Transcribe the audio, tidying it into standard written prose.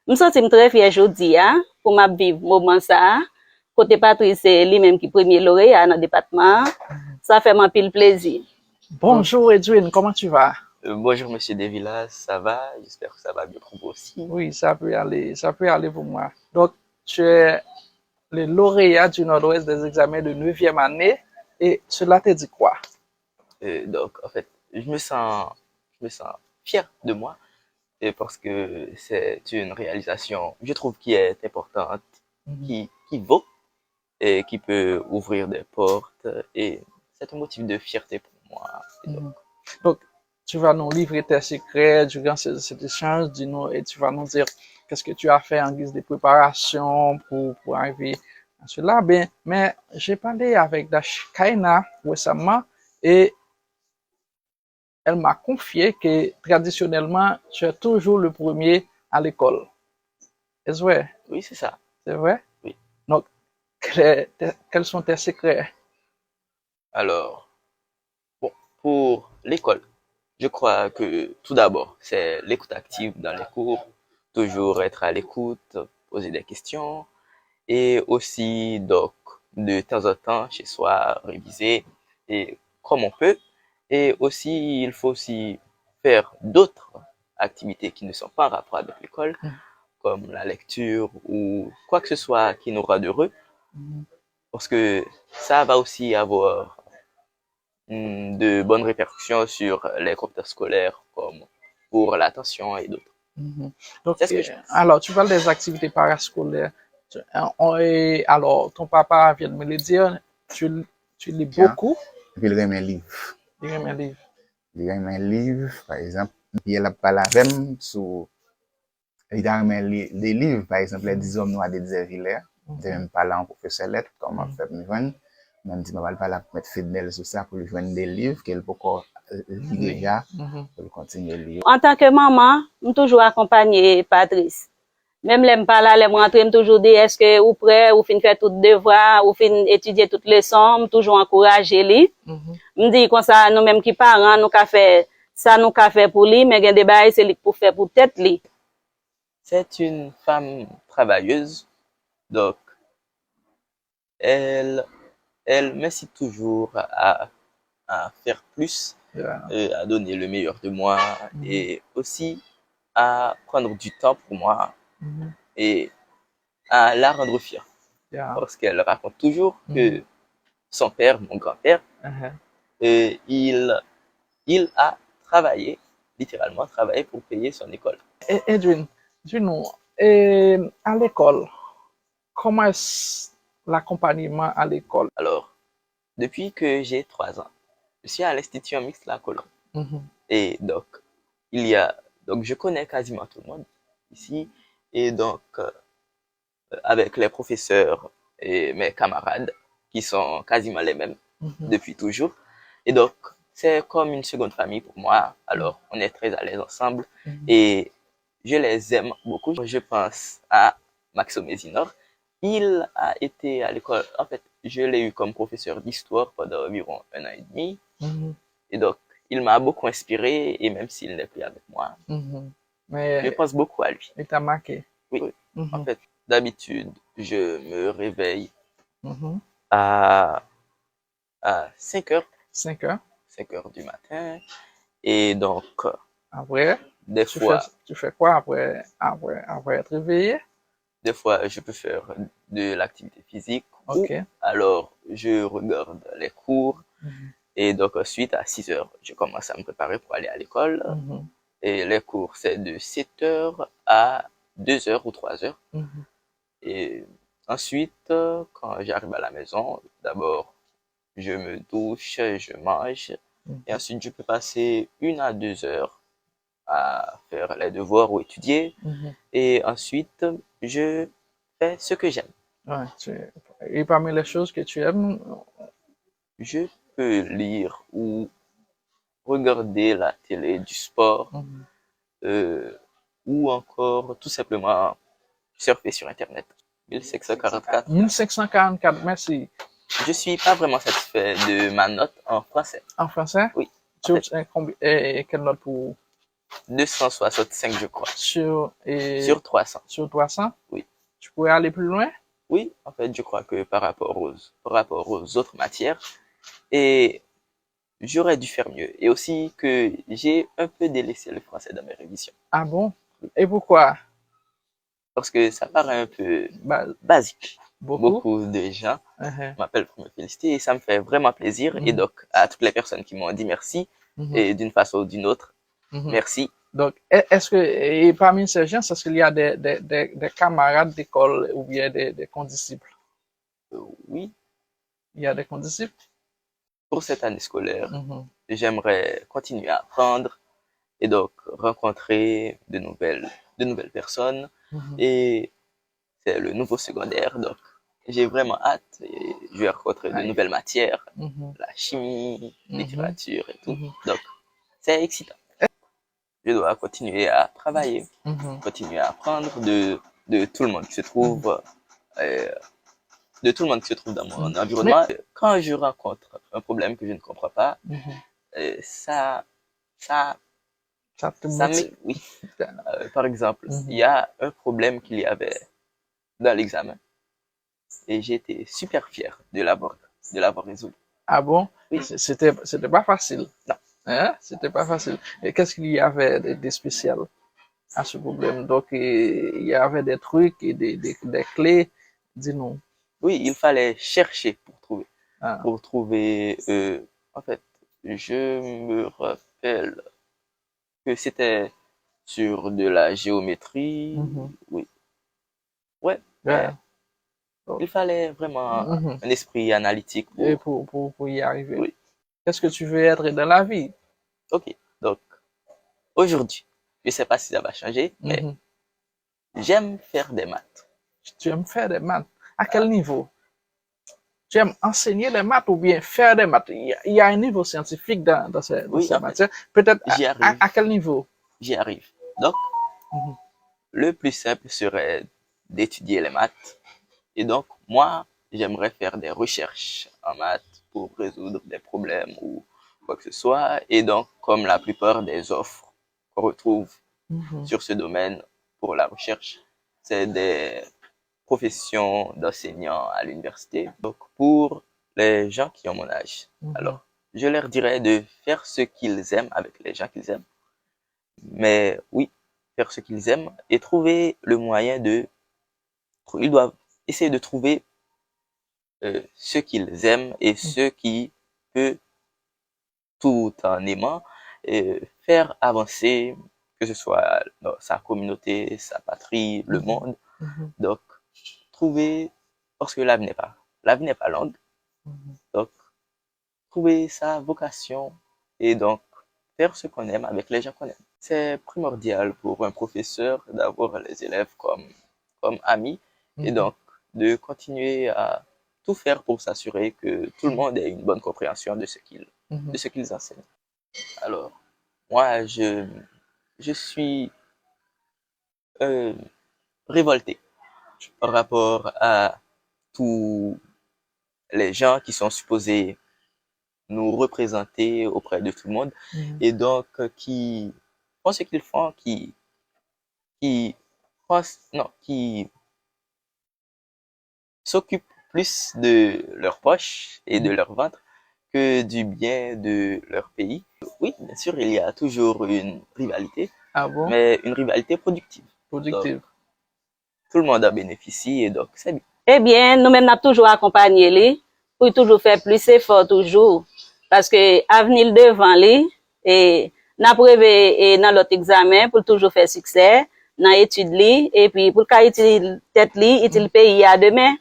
Je me sens très fière aujourd'hui pour ma vivre moment ça. Côté Patrice, c'est lui-même qui premier lauréat dans le département. Ça fait mon pile plaisir. Bonjour Edwin, comment tu vas? Bonjour Monsieur Devillas, ça va? J'espère que ça va bien pour vous aussi. Oui, ça peut aller pour moi. Donc, tu es le lauréat du Nord-Ouest des examens de 9e année et cela te dit quoi? Donc, en fait, je me sens fier de moi parce que c'est une réalisation, je trouve, qui est importante, qui vaut et qui peut ouvrir des portes et c'est un motif de fierté pour moi. Donc, tu vas nous livrer tes secrets durant cet échange, dis-nous, et tu vas nous dire qu'est-ce que tu as fait en guise de préparation pour arriver à cela. Ben, mais j'ai parlé avec Kaina récemment et elle m'a confié que traditionnellement, tu es toujours le premier à l'école. Est-ce vrai? Oui, c'est ça. C'est vrai? Oui. Donc, quels sont tes secrets? Alors, bon, pour l'école, je crois que tout d'abord, c'est l'écoute active dans les cours, toujours être à l'écoute, poser des questions et aussi, donc, de temps en temps, chez soi, réviser et comme on peut. Et aussi, il faut aussi faire d'autres activités qui ne sont pas en rapport avec l'école, comme la lecture ou quoi que ce soit qui nous rend heureux, parce que ça va aussi avoir de bonnes répercussions sur les compteurs scolaires, comme pour l'attention et d'autres. Donc, C'est ce que je pense. alors, tu parles des activités parascolaires. Alors, ton papa vient de me le dire, tu lis beaucoup. Et puis, il remet un livre. Il remet un livre. Il remet un livre, par exemple. Puis, il a parlé avec moi sur. Il a remis des livres, par exemple, Les 10 hommes noirs de Xavier. Il a même parlé en professeur lettres, comment faire me joindre. Même si je ne vais pas mettre Fidel sur ça pour lui joindre des livres qu'elle peut encore lire déjà, pour continuer à lire. En tant que maman, je toujours accompagner Patrice. Même les pas là, les rentrer, je toujours dire est-ce que ou prêt, ou fin faire tout devoir, ou fin étudier toutes les leçons, toujours encourager lui. Me dit comme ça nous même qui parents nous qu'a fait ça nous qu'a fait pour lui, mais il y a des bails c'est lui pour faire pour tête lui. C'est une femme travailleuse, donc elle m'incite toujours à faire plus, à donner le meilleur de moi et aussi à prendre du temps pour moi et à la rendre fière. Parce qu'elle raconte toujours que son père, mon grand-père, il a travaillé, littéralement travaillé pour payer son école. Edwin, dis-nous, à l'école, comment est l'accompagnement à l'école? Alors, depuis que j'ai 3 ans, je suis à l'Institut mixte La Colombe. Et donc, je connais quasiment tout le monde ici. Et donc, avec les professeurs et mes camarades, qui sont quasiment les mêmes depuis toujours. Et donc, c'est comme une seconde famille pour moi. Alors, on est très à l'aise ensemble. Et je les aime beaucoup. Je pense à Maxo Mézinor. Il a été à l'école, en fait, je l'ai eu comme professeur d'histoire pendant environ 1 an et demi. Et donc, il m'a beaucoup inspiré, et même s'il n'est plus avec moi, je pense beaucoup à lui. Il t'a marqué? Oui. En fait, d'habitude, je me réveille à 5 heures. 5 heures? 5 heures du matin. Et donc, après, des fois... Tu fais quoi après être réveillé? Des fois, je peux faire de l'activité physique. Ou alors, je regarde les cours. Et donc, ensuite, à 6 heures, je commence à me préparer pour aller à l'école. Et les cours, c'est de 7 heures à 2 heures ou 3 heures. Et ensuite, quand j'arrive à la maison, d'abord, je me douche, je mange. Et ensuite, je peux passer 1 à 2 heures à faire les devoirs ou étudier. Et ensuite, je fais ce que j'aime. Et parmi les choses que tu aimes? Je peux lire ou regarder la télé, du sport, ou encore tout simplement surfer sur Internet. 1544. 1544, merci. Je suis pas vraiment satisfait de ma note en français. En français? Oui. Et quelle note pour 265, je crois. Sur 300. Sur 300? Oui. Tu pourrais aller plus loin? Oui, en fait, je crois que par rapport aux autres matières, et j'aurais dû faire mieux. Et aussi que j'ai un peu délaissé le français dans mes révisions. Ah bon? Et pourquoi? Parce que ça paraît un peu basique. Beaucoup de gens m'appellent pour me féliciter et ça me fait vraiment plaisir. Et donc, à toutes les personnes qui m'ont dit merci, et d'une façon ou d'une autre, merci. Donc, est-ce que, et parmi ces gens, est-ce qu'il y a des camarades d'école ou bien des condisciples? Oui. Il y a des condisciples? Pour cette année scolaire, j'aimerais continuer à apprendre et donc rencontrer de nouvelles personnes. Et c'est le nouveau secondaire, donc j'ai vraiment hâte. Et je vais rencontrer de nouvelles matières, la chimie, littérature et tout. Donc, c'est excitant. Je dois continuer à travailler, continuer à apprendre de tout le monde qui se trouve, dans mon environnement. Quand je rencontre un problème que je ne comprends pas, ça oui. Par exemple, il y a un problème qu'il y avait dans l'examen et j'ai été super fier de l'avoir résolu. Ah bon? Oui. C'était pas facile. Non. Hein? C'était pas facile. Et qu'est-ce qu'il y avait de spécial à ce problème? Donc, il y avait des trucs et des clés. Dis-nous. Oui, il fallait chercher pour trouver. Ah. Pour trouver, en fait, je me rappelle que c'était sur de la géométrie. Oui. Ouais. Yeah. Il fallait vraiment un esprit analytique pour y arriver. Oui. Qu'est-ce que tu veux être dans la vie? Ok, donc aujourd'hui, je ne sais pas si ça va changer, mais j'aime faire des maths. Tu aimes faire des maths? À quel niveau? Tu aimes enseigner les maths ou bien faire des maths? Il y a un niveau scientifique dans ces matières. Peut-être à quel niveau? J'y arrive. Donc, le plus simple serait d'étudier les maths. Et donc, moi, j'aimerais faire des recherches en maths pour résoudre des problèmes ou quoi que ce soit. Et donc, comme la plupart des offres qu'on retrouve sur ce domaine pour la recherche, c'est des professions d'enseignants à l'université. Donc, pour les gens qui ont mon âge, alors, je leur dirais de faire ce qu'ils aiment avec les gens qu'ils aiment. Mais oui, faire ce qu'ils aiment et trouver le moyen ils doivent essayer de trouver ce qu'ils aiment et ce qui peut, tout en aimant, faire avancer, que ce soit sa communauté, sa patrie, le monde. Donc, trouver, parce que la vie n'est pas longue. Donc, trouver sa vocation et donc faire ce qu'on aime avec les gens qu'on aime. C'est primordial pour un professeur d'avoir les élèves comme amis et donc de continuer à tout faire pour s'assurer que tout le monde ait une bonne compréhension de ce qu'ils enseignent. Alors, moi, je suis révolté par rapport à tous les gens qui sont supposés nous représenter auprès de tout le monde et donc qui font ce qu'ils font, qui s'occupent plus de leur poche et de leur ventre que du bien de leur pays. Oui, bien sûr, il y a toujours une rivalité, mais une rivalité productive. Donc, tout le monde en bénéficie et donc c'est bien. Eh bien, nous-mêmes, nous avons toujours accompagné lui pour toujours faire plus effort toujours. Parce que avenir devant lui, et n'a prévu dans l'autre examen pour toujours faire succès, dans l'étude lui, et puis pour qu'il ait tête lui, il pays à demain.